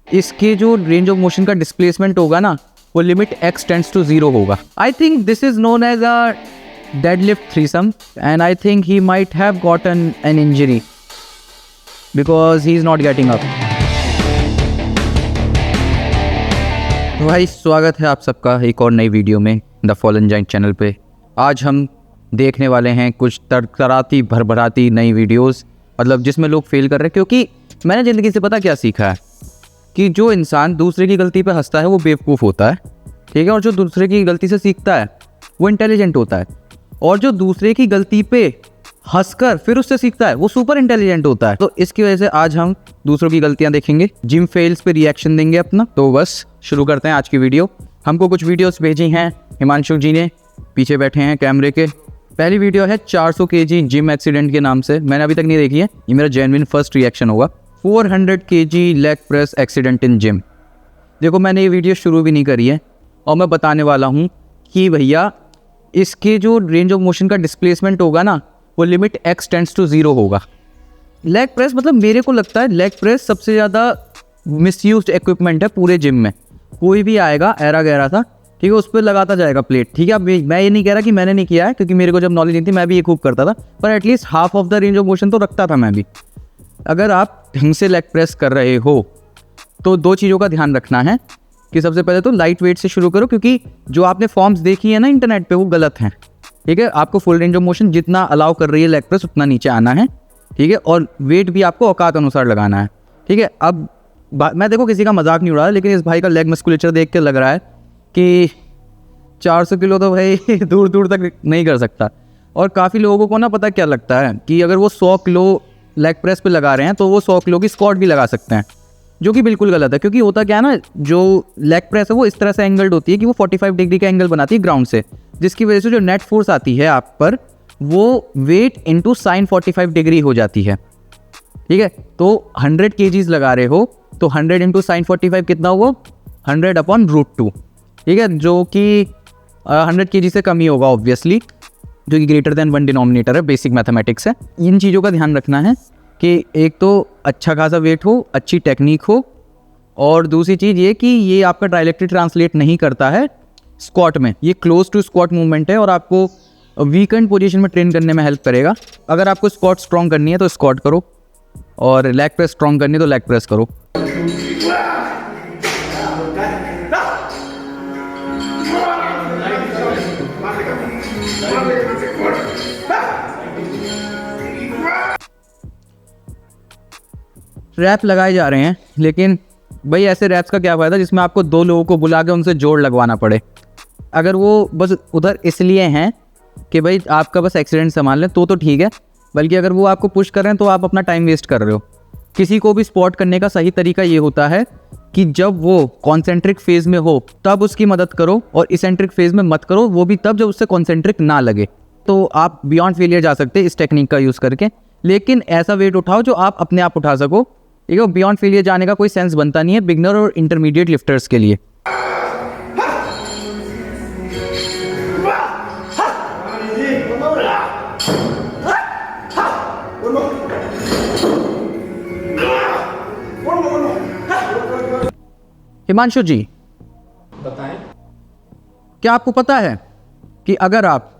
इसके जो range of motion का डिस्प्लेसमेंट होगा ना, वो लिमिट x टेंड्स टू 0 होगा। I think this is known as a deadlift threesome and I think he might have gotten an injury because he is not getting up. भाई स्वागत है आप सबका एक और नई वीडियो में द फॉलन जाइंट चैनल पे। आज हम देखने वाले हैं कुछ तरतराती भरभराती नई वीडियोस, मतलब जिसमें लोग फेल कर रहे हैं। क्योंकि मैंने ज़िंदगी से पता क्या सीखा है कि जो इंसान दूसरे की गलती पे हंसता है वो बेवकूफ़ होता है, ठीक है, और जो दूसरे की गलती से सीखता है वो इंटेलिजेंट होता है, और जो दूसरे की गलती पे हंसकर फिर उससे सीखता है वो सुपर इंटेलिजेंट होता है। तो इसकी वजह से आज हम दूसरों की गलतियां देखेंगे, जिम फेल्स पे रिएक्शन देंगे अपना। तो बस शुरू करते हैं आज की वीडियो। हमको कुछ वीडियोस भेजी हैं हिमांशु जी ने, पीछे बैठे हैं कैमरे के। पहली वीडियो है 400 kg जिम एक्सीडेंट के नाम से, मैंने अभी तक नहीं देखी है, ये मेरा जेन्युइन फर्स्ट रिएक्शन होगा। 400 kg leg press accident in gym. देखो मैंने ये वीडियो शुरू भी नहीं करी है और मैं बताने वाला हूँ कि भैया इसके जो रेंज ऑफ मोशन का डिस्प्लेसमेंट होगा ना, वो लिमिट x टेंड्स टू 0 होगा। लेग प्रेस, मतलब मेरे को लगता है लेग प्रेस सबसे ज़्यादा मिसयूज्ड इक्विपमेंट है पूरे जिम में। कोई भी आएगा ऐरा गहरा था, ठीक है, उस पर लगाता जाएगा प्लेट, ठीक है। अब मैं ये नहीं कह रहा कि मैंने नहीं किया है, क्योंकि मेरे को जब नॉलेज नहीं थी मैं भी ये खूब करता था, पर at least half of the range of motion तो रखता था मैं भी। अगर आप ढंग से लेग प्रेस कर रहे हो तो दो चीज़ों का ध्यान रखना है कि सबसे पहले तो लाइट वेट से शुरू करो, क्योंकि जो आपने फॉर्म्स देखी है ना इंटरनेट पे वो गलत हैं, ठीक है। आपको फुल रेंज ऑफ मोशन जितना अलाउ कर रही है लेग प्रेस उतना नीचे आना है, ठीक है, और वेट भी आपको औकात अनुसार लगाना है, ठीक है। अब मैं देखो किसी का मजाक नहीं उड़ा रहा, लेकिन इस भाई का लेग मस्कुलेचर देख के लग रहा है कि 400 किलो तो भाई दूर दूर तक नहीं कर सकता। और काफ़ी लोगों को ना पता क्या लगता है कि अगर वो 100 किलो लेग प्रेस पे लगा रहे हैं तो वो 100 किलो की स्क्वाट भी लगा सकते हैं, जो कि बिल्कुल गलत है। क्योंकि होता क्या है ना, जो लेग प्रेस है वो इस तरह से एंगल्ड होती है कि वो 45 डिग्री का एंगल बनाती है ग्राउंड से, जिसकी वजह से जो नेट फोर्स आती है आप पर वो वेट इंटू साइन 45 डिग्री हो जाती है, ठीक है। तो 100 kgs लगा रहे हो तो 100 इंटू साइन 45 कितना हुआ, 100 अपॉन √2, ठीक है, जो कि 100 kg से कम ही होगा ऑब्वियसली, जो कि ग्रेटर देन 1 डिनोमिनेटर है, बेसिक मैथमेटिक्स है। इन चीज़ों का ध्यान रखना है कि एक तो अच्छा खासा वेट हो, अच्छी टेक्निक हो, और दूसरी चीज़ ये कि ये आपका डायरेक्टली ट्रांसलेट नहीं करता है स्क्वाट में। ये क्लोज टू स्क्वाट मूवमेंट है और आपको वीकेंड पोजीशन में ट्रेन करने में हेल्प करेगा। अगर आपको स्क्वाट स्ट्रॉन्ग करनी है तो स्क्वाट करो, और लेग प्रेस स्ट्रॉन्ग करनी है तो लेग प्रेस करो। रैप लगाए जा रहे हैं, लेकिन भाई ऐसे रैप्स का क्या फ़ायदा जिसमें आपको दो लोगों को बुला के उनसे जोड़ लगवाना पड़े। अगर वो बस उधर इसलिए हैं कि भाई आपका बस एक्सीडेंट संभाल लें तो ठीक है, बल्कि अगर वो आपको पुश कर रहे हैं तो आप अपना टाइम वेस्ट कर रहे हो। किसी को भी स्पॉट करने का सही तरीका ये होता है कि जब वो कॉन्सेंट्रिक फेज में हो तब उसकी मदद करो, और इसेंट्रिक फेज में मत करो, वो भी तब जब उससे कॉन्सेंट्रिक ना लगे। तो आप बियॉन्ड फेलियर जा सकते हैं इस टेक्निक का यूज़ करके, लेकिन ऐसा वेट उठाओ जो आप अपने आप उठा सको, ठीक है। बियॉन्ड फेलियर जाने का कोई सेंस बनता नहीं है बिगनर और इंटरमीडिएट लिफ्टर्स के लिए। हिमांशु जी बताएं। क्या आपको पता है कि अगर आप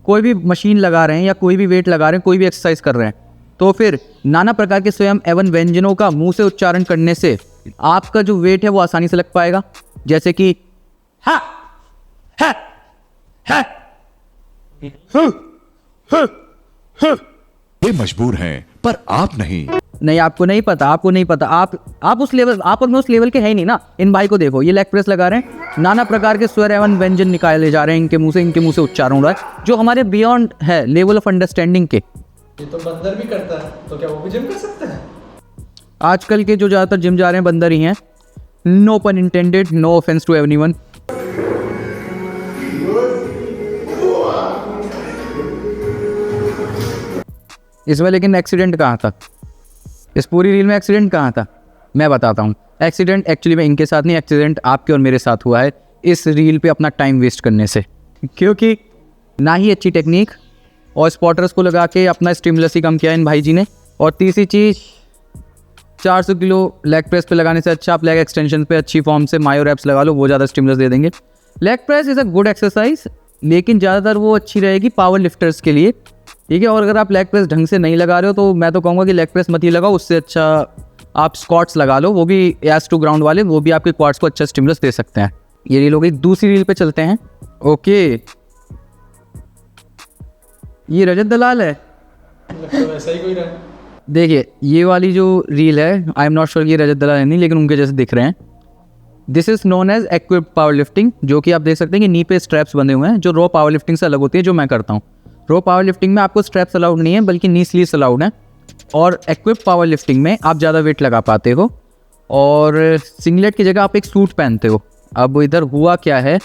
कोई भी मशीन लगा रहे हैं या कोई भी वेट लगा रहे हैं, कोई भी एक्सरसाइज कर रहे हैं, तो फिर नाना प्रकार के स्वयं एवं व्यंजनों का मुंह से उच्चारण करने से आपका जो वेट है वो आसानी से लग पाएगा। जैसे कि हा हा हा ये मजबूर हैं पर आप नहीं। नहीं, आपको नहीं पता, आपको नहीं पता, आप उस लेवल, आप और मैं उस लेवल के है नहीं ना। इन भाई को देखो, ये लेग प्रेस लगा रहे हैं, नाना प्रकार के स्वर एवं व्यंजन निकाले जा रहे हैं इनके मुंह से उच्चारण हो रहा है, जो हमारे बियॉन्ड है लेवल ऑफ अंडरस्टैंडिंग के। ये तो बंदर भी करता है, तो क्या वो भी जिम कर सकते हैं? आजकल के जो ज़्यादातर जिम जा रहे हैं बंदर ही हैं। No pun intended, no offence to everyone. इसमें लेकिन एक्सीडेंट कहाँ था, इस पूरी रील में एक्सीडेंट कहाँ था, मैं बताता हूँ। एक्सीडेंट एक्चुअली में इनके साथ नहीं, एक्सीडेंट आपके और मेरे साथ हुआ है इस रील पे अपना टाइम वेस्ट करने से, क्योंकि ना ही अच्छी टेक्निक और स्पॉटर्स को लगा के अपना स्टिमुलस ही कम किया इन भाई जी ने। और तीसरी चीज़ 400 किलो लेग प्रेस पे लगाने से अच्छा आप लेग एक्सटेंशन पे अच्छी फॉर्म से मायो रैप्स लगा लो, वो ज़्यादा स्टिमुलस दे देंगे। Leg press is a good exercise, लेकिन ज़्यादातर वो अच्छी रहेगी पावर लिफ्टर्स के लिए, ठीक है। और अगर आप लेग प्रेस ढंग से नहीं लगा रहे हो तो मैं तो कहूँगा कि लेग प्रेस मत ही लगाओ, उससे अच्छा आप स्क्वाट्स लगा लो, वो भी एज टू ग्राउंड वाले, वो भी आपके क्वाड्स को अच्छा स्टिमुलस दे सकते हैं। ये रील हो गई। दूसरी रील पे चलते हैं। ओके, ये रजत दलाल है। लगता है वैसा ही कोई रहा है। देखिए ये वाली जो रील है, आई एम नॉट श्योर ये रजत दलाल है नहीं, लेकिन उनके जैसे दिख रहे हैं। This is known as equip power lifting, जो कि आप देख सकते हैं कि नी पे स्ट्रैप्स बंधे हुए हैं, जो रो पावर लिफ्टिंग से अलग होती है, जो मैं करता हूँ। रो पावर लिफ्टिंग में आपको स्ट्रैप्स अलाउड नहीं है, बल्कि नी स्लीव्स अलाउड है। और एक्विप पावर लिफ्टिंग में आप ज़्यादा वेट लगा पाते हो और सिंगलेट की जगह आप एक सूट पहनते हो। अब इधर हुआ क्या है,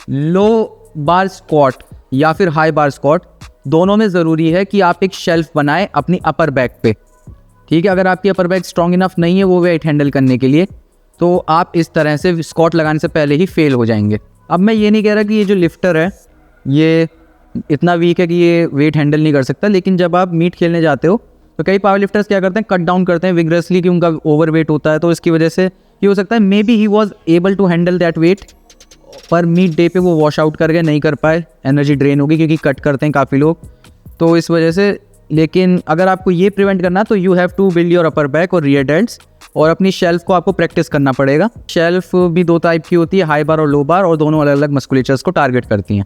लो बार स्क्वाट या फिर हाई बार स्क्वाट, दोनों में ज़रूरी है कि आप एक शेल्फ बनाएं अपनी अपर बैक पे, ठीक है। अगर आपकी अपर बैक स्ट्रॉन्ग इनफ नहीं है वो वेट हैंडल करने के लिए, तो आप इस तरह से स्क्वाट लगाने से पहले ही फेल हो जाएंगे। अब मैं ये नहीं कह रहा कि ये जो लिफ्टर है ये इतना वीक है कि ये वेट हैंडल नहीं कर सकता, लेकिन जब आप मीट खेलने जाते हो तो कई पावर लिफ्टर्स क्या करते हैं, कट डाउन करते हैं विग्रेसली कि उनका ओवर वेट होता है, तो इसकी वजह से ये हो सकता है may be he was able to handle that weight, पर मीट डे पे वो वॉश आउट कर गए, नहीं कर पाए, एनर्जी ड्रेन होगी क्योंकि कट करते हैं काफ़ी लोग, तो इस वजह से। लेकिन अगर आपको ये प्रिवेंट करना तो you have to build your upper back और रियर डेल्ट्स, और अपनी शेल्फ को आपको प्रैक्टिस करना पड़ेगा। शेल्फ भी दो टाइप की होती है, हाई बार और लो बार, और दोनों अलग अलग मस्कुलेचर्स को टारगेट करती हैं।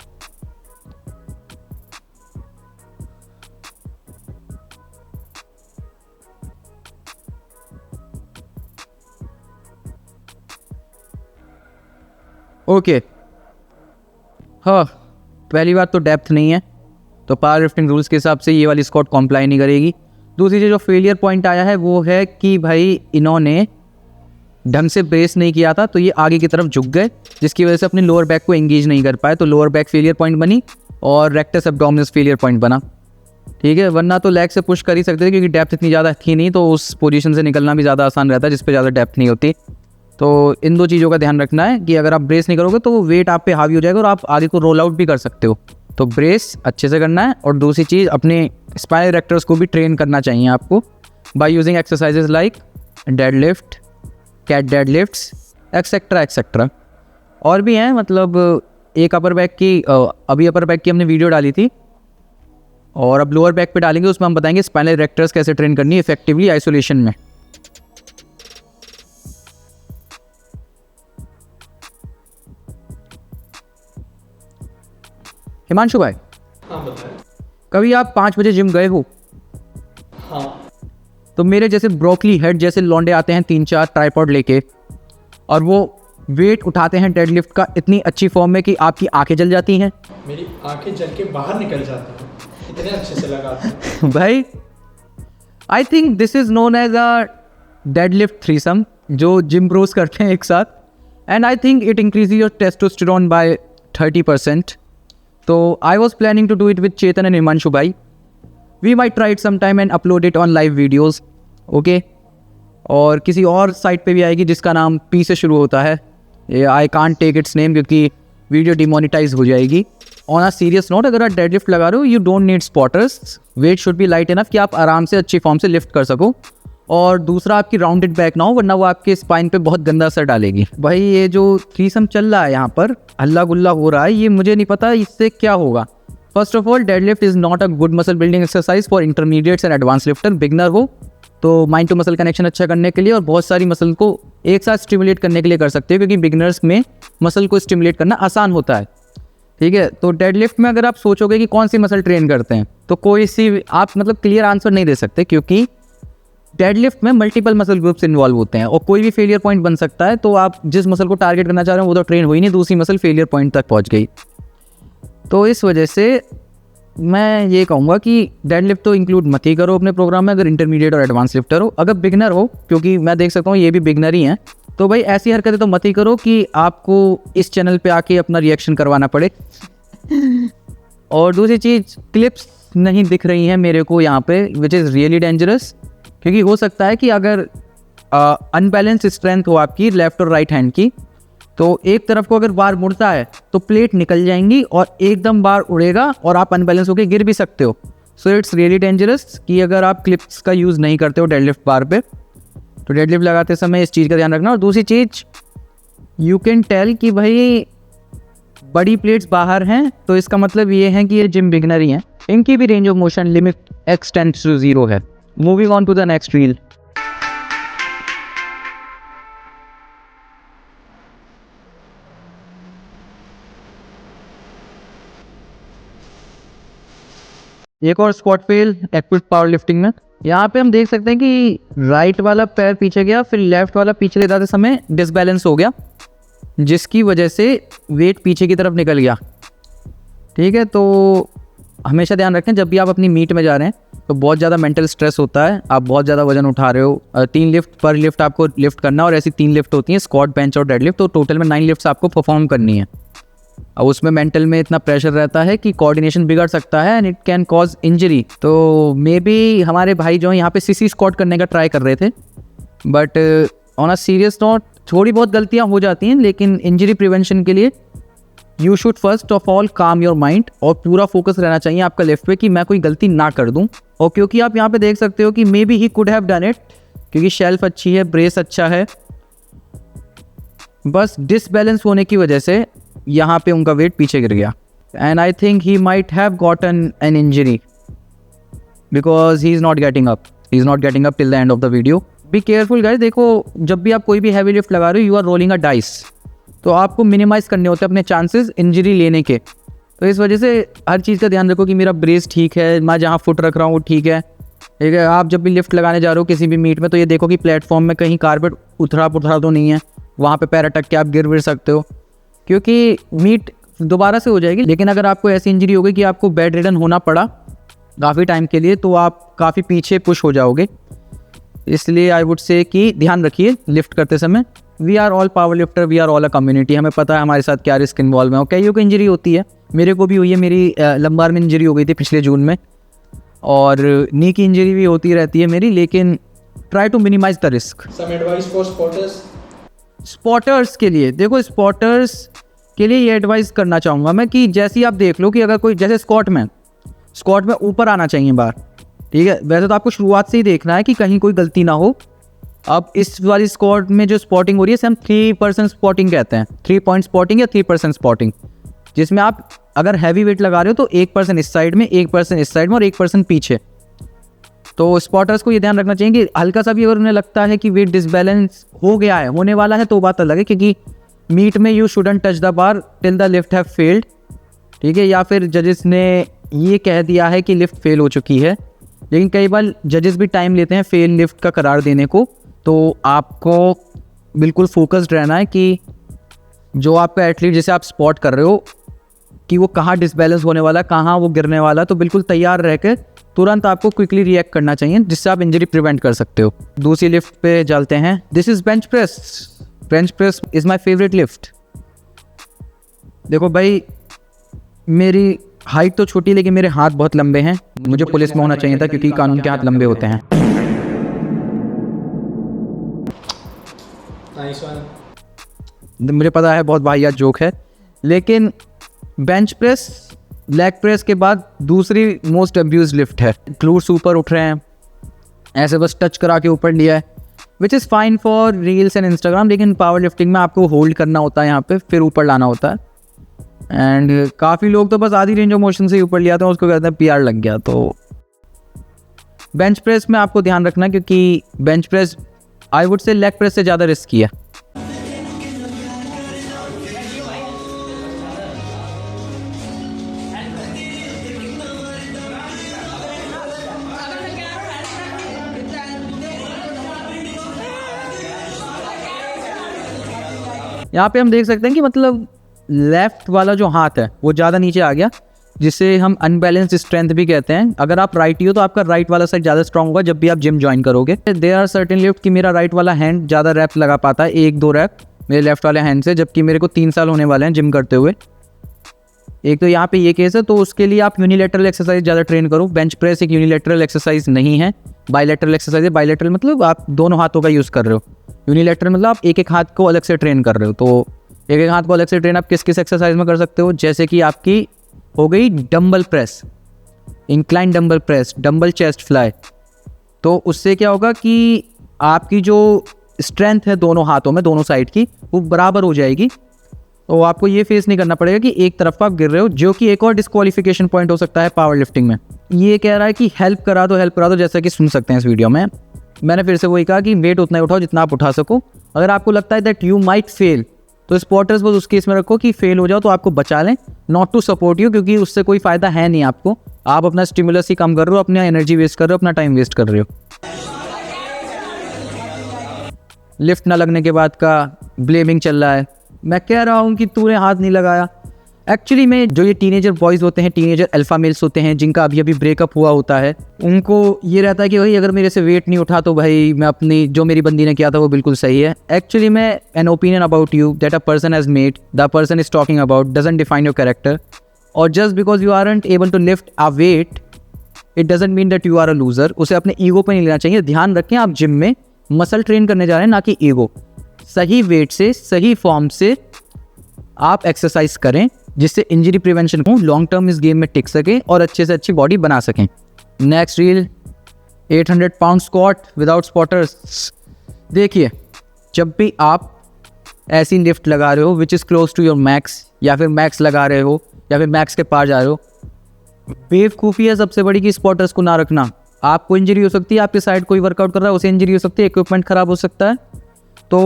ओके, हाँ, पहली बात तो डेप्थ नहीं है, तो पावर लिफ्टिंग रूल्स के हिसाब से ये वाली स्क्वाट कॉम्प्लाई नहीं करेगी। दूसरी चीज़ जो फेलियर पॉइंट आया है वो है कि भाई इन्होंने ढंग से ब्रेस नहीं किया था, तो ये आगे की तरफ झुक गए, जिसकी वजह से अपने लोअर बैक को एंगेज नहीं कर पाए, तो लोअर बैक फेलियर पॉइंट बनी और रेक्टस एब्डोमिनस फेलियर पॉइंट बना, ठीक है। वरना तो लेग से पुश कर ही सकते थे, क्योंकि डेप्थ इतनी ज़्यादा थी नहीं, तो उस पोजीशन से निकलना भी ज़्यादा आसान रहता है जिस पे ज़्यादा डेप्थ नहीं होती। तो इन दो चीज़ों का ध्यान रखना है कि अगर आप ब्रेस नहीं करोगे तो वेट आप पे हावी हो जाएगा और आप आगे को रोल आउट भी कर सकते हो, तो ब्रेस अच्छे से करना है। और दूसरी चीज़, अपने स्पाइनल रेक्टर्स को भी ट्रेन करना चाहिए आपको by using exercises like dead lift, cat dead lifts, etcetera etcetera. और भी हैं, मतलब एक अपर बैक की अभी अपर बैक की हमने वीडियो डाली थी, और अब लोअर बैक पे डालेंगे, उसमें हम बताएंगे स्पाइनल रेक्टर्स कैसे ट्रेन करनी है इफेक्टिवली आइसोलेशन में। हिमांशु भाई, हाँ बताएं। कभी आप 5 बजे जिम गए हो? हाँ। तो मेरे जैसे ब्रोकली हेड जैसे लौंडे आते हैं 3-4 ट्राइपॉड लेके, और वो वेट उठाते हैं डेडलिफ्ट का इतनी अच्छी फॉर्म में कि आपकी आंखें जल जाती हैं। मेरी आंखें जल के बाहर निकल जाती हैं, इतने अच्छे से लगाते हैं। भाई I think this is known as a deadlift threesome, जो जिम ब्रोस करते हैं एक साथ, and I think it increase your testosterone by 30%. तो I was planning to do it with Chetan and Himanshu bhai. We might try it sometime and upload it on live videos. Okay? और किसी और site पे भी आएगी जिसका नाम P से शुरू होता है. I can't take its name क्योंकि वीडियो डिमोनिटाइज हो जाएगी. ऑन अ सीरियस नोट, अगर आप डेडलिफ्ट लगा रहे हो, you don't need spotters. Weight should be light enough कि आप आराम से अच्छी फॉर्म से लिफ्ट कर सको. और दूसरा, आपकी राउंडेड बैक ना हो, वरना वो आपके स्पाइन पे बहुत गंदा असर डालेगी. भाई ये जो थ्रीसम चल रहा है यहाँ पर, हल्ला गुल्ला हो रहा है, ये मुझे नहीं पता इससे क्या होगा. First of all, deadlift is not a good muscle building exercise for intermediates and advance lifter. Beginner हो तो माइंड टू मसल कनेक्शन अच्छा करने के लिए और बहुत सारी मसल को एक साथ स्टिमुलेट करने के लिए कर सकते हो, क्योंकि बिगनर्स में मसल को स्टिमुलेट करना आसान होता है. ठीक है, तो डेडलिफ्ट में अगर आप सोचोगे कि कौन सी मसल ट्रेन करते हैं, तो कोई सी आप मतलब क्लियर आंसर नहीं दे सकते, क्योंकि डेडलिफ्ट में मल्टीपल मसल ग्रुप्स इन्वॉल्व होते हैं और कोई भी फेलियर पॉइंट बन सकता है. तो आप जिस मसल को टारगेट करना चाह रहे हो वो तो ट्रेन हुई नहीं, दूसरी मसल फेलियर पॉइंट तक पहुंच गई. तो इस वजह से मैं ये कहूँगा कि डेडलिफ्ट तो इंक्लूड मत ही करो अपने प्रोग्राम में, अगर इंटरमीडिएट और एडवांस लिफ्टर हो. अगर बिगनर हो, क्योंकि मैं देख सकता हूँ ये भी बिगनर ही हैं, तो भाई ऐसी हरकतें तो मत ही करो कि आपको इस चैनल पे आके अपना रिएक्शन करवाना पड़े. और दूसरी चीज़, क्लिप्स नहीं दिख रही हैं मेरे को यहाँ पे, विच इज़ रियली डेंजरस, क्योंकि हो सकता है कि अगर अनबैलेंस स्ट्रेंथ हो आपकी लेफ्ट और राइट हैंड की, तो एक तरफ को अगर बार मुड़ता है तो प्लेट निकल जाएंगी और एकदम बार उड़ेगा और आप अनबैलेंस होकर गिर भी सकते हो. सो इट्स रियली डेंजरस कि अगर आप क्लिप्स का यूज़ नहीं करते हो डेडलिफ्ट बार पे, तो डेडलिफ्ट लगाते समय इस चीज़ का ध्यान रखना। और दूसरी चीज़, यू कैन टेल कि भाई बड़ी प्लेट्स बाहर हैं, तो इसका मतलब ये है कि ये जिम बिगनर ही हैं, इनकी भी range of motion limit x tends to 0 है। Moving on to the next reel. एक और squat fail active power lifting में, यहाँ पे हम देख सकते हैं कि राइट वाला पैर पीछे गया, फिर लेफ्ट वाला पीछे ले जाते समय डिसबैलेंस हो गया, जिसकी वजह से वेट पीछे की तरफ निकल गया। ठीक है, तो हमेशा ध्यान रखें जब भी आप अपनी मीट में जा रहे हैं तो बहुत ज़्यादा मेंटल स्ट्रेस होता है। आप बहुत ज़्यादा वजन उठा रहे हो, 3 लिफ्ट पर लिफ्ट आपको लिफ्ट करना, और ऐसी 3 लिफ्ट होती हैं स्क्वाट, बेंच और डेडलिफ्ट, तो टोटल में 9 लिफ्ट्स आपको परफॉर्म करनी है। अब उसमें मेंटल में इतना प्रेशर रहता है कि कोऑर्डिनेशन बिगड़ सकता है and it can cause injury. तो मे बी हमारे भाई जो हैं यहाँ पे सीसी स्क्वाट करने का ट्राई कर रहे थे, but on a serious note थोड़ी बहुत गलतियाँ हो जाती हैं, लेकिन इंजरी प्रिवेंशन के लिए you should first of all काम योर माइंड, और पूरा फोकस रहना चाहिए आपका लेफ्ट पे कि मैं कोई गलती ना कर दूं। और क्योंकि आप यहाँ पे देख सकते हो कि मे be he could have done it, क्योंकि शेल्फ अच्छी है, ब्रेस अच्छा है, बस डिसबैलेंस होने की वजह से यहाँ पे उनका वेट पीछे गिर गया। And I think he might have gotten an injury because he is not getting up till the end of the video. Be careful guys. देखो, जब भी आप कोई भी हैवी लिफ्ट लगा रहे हो, you are rolling a dice, तो आपको मिनिमाइज़ करने होते हैं अपने चांसेस इंजरी लेने के। तो इस वजह से हर चीज़ का ध्यान रखो कि मेरा ब्रेस ठीक है, मैं जहाँ फुट रख रहा हूँ वो ठीक है। ठीक है, आप जब भी लिफ्ट लगाने जा रहे हो किसी भी मीट में, तो ये देखो कि प्लेटफॉर्म में कहीं कारपेट उथरा पुथरा तो नहीं है, वहाँ पे पैर अटक के आप गिर सकते हो, क्योंकि मीट दोबारा से हो जाएगी। लेकिन अगर आपको ऐसी इंजरी हो गई कि आपको बेड रिडन होना पड़ा काफ़ी टाइम के लिए, तो आप काफ़ी पीछे पुश हो जाओगे। इसलिए आई वुड से कि ध्यान रखिए लिफ्ट करते समय। We are all power lifter, we are all a community, हमें पता है हमारे साथ क्या रिस्क इन्वॉल्व है, और कईयों को इंजरी होती है। मेरे को भी हुई है, मेरी लंबार में इंजरी हो गई थी पिछले जून में, और नी की इंजरी भी होती रहती है मेरी, लेकिन try to minimise the risk. Some advice for spotters के लिए, देखो स्पॉटर्स के लिए ये एडवाइस करना चाहूँगा मैं कि जैसे ही आप देख लो कि अगर कोई, जैसे स्क्वाट में ऊपर आना चाहिए बार, ठीक है, वैसे तो आपको शुरुआत से ही देखना है कि कहीं कोई गलती ना हो। अब इस वाली स्क्वाट में जो स्पॉटिंग हो रही है इसे हम 3% स्पॉटिंग कहते हैं, 3 पॉइंट स्पॉटिंग या 3% स्पॉटिंग, जिसमें आप अगर हैवी वेट लगा रहे हो तो 1% इस साइड में, 1% इस साइड में और 1% पीछे। तो स्पॉटर्स को ये ध्यान रखना चाहिए कि हल्का सा भी अगर उन्हें लगता है कि वेट डिसबैलेंस हो गया है, होने वाला है, तो बात अलग है, क्योंकि मीट में you shouldn't touch the bar till the lift have failed. ठीक है, या फिर जजेस ने ये कह दिया है कि लिफ्ट फेल हो चुकी है, लेकिन कई बार जजेस भी टाइम लेते हैं फेल लिफ्ट का करार देने को। तो आपको बिल्कुल फोकस्ड रहना है कि जो आपका एथलीट जिसे आप स्पॉट कर रहे हो कि वो कहाँ डिसबैलेंस होने वाला है, कहाँ वो गिरने वाला है, तो बिल्कुल तैयार रह के तुरंत आपको क्विकली रिएक्ट करना चाहिए, जिससे आप इंजरी प्रिवेंट कर सकते हो। दूसरी लिफ्ट पे चलते हैं। This is bench press. Bench press is my favourite lift. देखो भाई, मेरी हाइट तो छोटी, लेकिन मेरे हाथ बहुत लंबे हैं। मुझे पुलिस में होना चाहिए था, क्योंकि कानून के हाथ लंबे होते हैं। Nice one. मुझे पता है बहुत वाहियात जोक है, लेकिन बेंच प्रेस लेग प्रेस के बाद दूसरी मोस्ट अब्यूज लिफ्ट है। ग्लूट्स ऊपर उठ रहे हैं, ऐसे बस टच करा के ऊपर लिया है, which is fine for reels and Instagram, लेकिन पावर लिफ्टिंग में आपको होल्ड करना होता है यहाँ पे, फिर ऊपर लाना होता है। एंड काफ़ी लोग तो बस आधी रेंज ऑफ मोशन से ही ऊपर लिया था, उसको कहते हैं PR लग गया। तो बेंच प्रेस में आपको ध्यान रखना, क्योंकि bench press I would say leg press से ज़्यादा रिस्की है। यहाँ पे हम देख सकते हैं कि मतलब लेफ्ट वाला जो हाथ है वो ज़्यादा नीचे आ गया, जिसे हम अनबैलेंस्ड स्ट्रेंथ भी कहते हैं। अगर आप राइटी हो तो आपका राइट वाला साइड ज़्यादा स्ट्रांग होगा जब भी आप जिम ज्वाइन करोगे। देयर आर सर्टेन लिफ्ट कि मेरा राइट वाला हैंड ज़्यादा रैप लगा पाता है, 1-2 रैप मेरे लेफ्ट वाले हैंड से, जबकि मेरे को 3 साल होने वाले हैं जिम करते हुए। एक तो यहाँ पे ये केस है, तो उसके लिए आप यूनिलैटरल एक्सरसाइज ज़्यादा ट्रेन करो। बेंच प्रेस एक यूनिलैटरल एक्सरसाइज नहीं है, बायलैटरल एक्सरसाइज है। बायलैटरल मतलब आप दोनों हाथों का यूज़ कर रहे हो, यूनिलैटरल मतलब आप एक एक हाथ को अलग से ट्रेन कर रहे हो। तो एक एक हाथ को अलग से ट्रेन आप किस किस एक्सरसाइज में कर सकते हो, जैसे कि आपकी हो गई dumbbell press. Incline dumbbell press, dumbbell chest fly, तो उससे क्या होगा कि आपकी जो स्ट्रेंथ है दोनों हाथों में, दोनों साइड की, वो बराबर हो जाएगी। तो आपको ये फेस नहीं करना पड़ेगा कि एक तरफ आप गिर रहे हो, जो कि एक और डिस्क्वालिफिकेशन पॉइंट हो सकता है पावर लिफ्टिंग में। ये कह रहा है कि हेल्प करा दो, जैसा कि सुन सकते हैं इस वीडियो में। मैंने फिर से वही कहा कि वेट उतना ही उठाओ जितना आप उठा सको। अगर आपको लगता है दैट यू माइट फेल, तो स्पॉटर्स बस उस केस में रखो कि फेल हो जाओ तो आपको बचा लें, नॉट टू सपोर्ट यू, क्योंकि उससे कोई फ़ायदा है नहीं आपको। आप अपना स्टिमुलस ही कम कर रहे हो, अपना एनर्जी वेस्ट कर रहे हो, अपना टाइम वेस्ट कर रहे हो। लिफ्ट ना लगने के बाद का ब्लेमिंग चल रहा है। मैं कह रहा हूँ कि तूने हाथ नहीं लगाया। एक्चुअली में जो ये टीनेजर बॉयज़ होते हैं, टीनेजर अल्फा मेल्स होते हैं, जिनका अभी अभी ब्रेकअप हुआ होता है, उनको ये रहता है कि भाई अगर मेरे से वेट नहीं उठा तो भाई मैं अपनी जो मेरी बंदी ने किया था वो बिल्कुल सही है। एक्चुअली में an opinion about you that a person has made, the person is talking about doesn't define your character. और just because you aren't able to lift a weight, it doesn't mean that you are a loser. उसे अपने ego पे नहीं लेना चाहिए। ध्यान रखें, आप जिम में मसल ट्रेन करने जा रहे हैं, ना कि ईगो। सही वेट से, सही फॉर्म से आप एक्सरसाइज करें, जिससे इंजरी प्रिवेंशन को लॉन्ग टर्म इस गेम में टिक सके और अच्छे से अच्छी बॉडी बना सकें। Next reel, 800 pound squat without spotters. देखिए, जब भी आप ऐसी लिफ्ट लगा रहे हो which is close to your max, या फिर मैक्स लगा रहे हो, या फिर मैक्स के पार जा रहे हो, बेवकूफ़ी है सबसे बड़ी कि स्पॉटर्स को ना रखना। आपको इंजरी हो सकती है, आपके साइड कोई वर्कआउट कर रहा है उसे इंजरी हो सकती है, इक्विपमेंट खराब हो सकता है। तो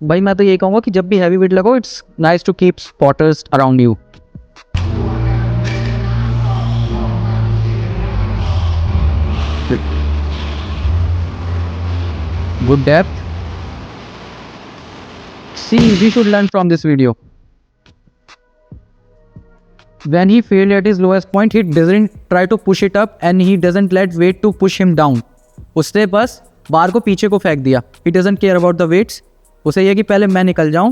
भाई मैं तो यही कहूँगा कि जब भी हैवी वेट लगाओ, it's nice to keep spotters around you. Good depth. See, we should learn from this video. When he failed at his lowest point, he doesn't try to push it up and he doesn't let weight to push him down. उसने बस बार को पीछे को फेंक दिया। He doesn't care about the weights. उसे यह कि पहले मैं निकल जाऊं,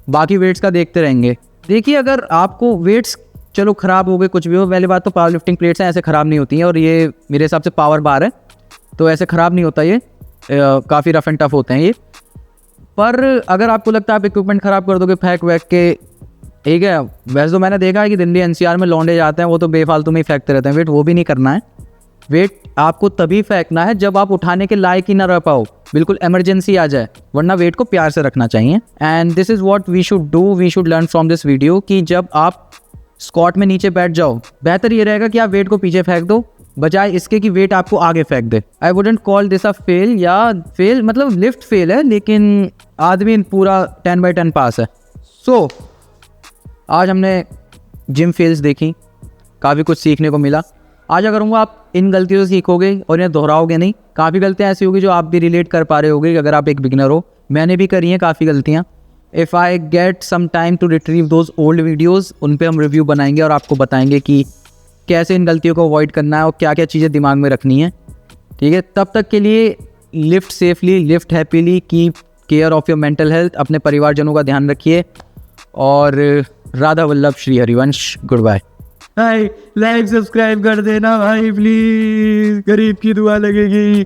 बाकी वेट्स का देखते रहेंगे। देखिए, अगर आपको वेट्स चलो ख़राब हो गए, कुछ भी हो, पहली बात तो पावर लिफ्टिंग प्लेट्स हैं, ऐसे ख़राब नहीं होती हैं, और ये मेरे हिसाब से पावर बार है तो ऐसे ख़राब नहीं होता ये, काफ़ी रफ एंड टफ होते हैं ये। पर अगर आपको लगता है आप इक्विपमेंट ख़राब कर दोगे फेंक वैक के, ठीक है। वैसे तो मैंने देखा है कि दिल्ली एनसीआर में लौंडे जाते हैं, वो तो बेफालतू में ही फेंकते रहते हैं वेट। वो भी नहीं करना है। वेट आपको तभी फेंकना है जब आप उठाने के लायक ही ना रह पाओ, बिल्कुल इमरजेंसी आ जाए, वरना वेट को प्यार से रखना चाहिए। And this is what we should do, we should learn from this video कि जब आप स्क्वाट में नीचे बैठ जाओ, बेहतर ये रहेगा कि आप वेट को पीछे फेंक दो, बजाय इसके कि वेट आपको आगे फेंक दे। I wouldn't call this a fail, या फेल मतलब लिफ्ट फेल है, लेकिन आदमी पूरा 10/10 पास है। सो आज हमने जिम फेल्स देखी, काफ़ी कुछ सीखने को मिला। आशा करूँगा आप इन गलतियों से सीखोगे और इन्हें दोहराओगे नहीं। काफ़ी गलतियाँ ऐसी होगी जो आप भी रिलेट कर पा रहे होगे अगर आप एक बिगिनर हो। मैंने भी करी हैं काफ़ी गलतियाँ। If I get some time to retrieve those old videos, उन पे हम रिव्यू बनाएंगे और आपको बताएंगे कि कैसे इन गलतियों को अवॉइड करना है और क्या क्या चीज़ें दिमाग में रखनी है, ठीक है। तब तक के लिए lift safely, lift happily, keep care of your mental health, अपने परिवारजनों का ध्यान रखिए, और राधा वल्लभ श्री हरिवंश। Goodbye. भाई लाइक सब्सक्राइब कर देना भाई प्लीज, गरीब की दुआ लगेगी।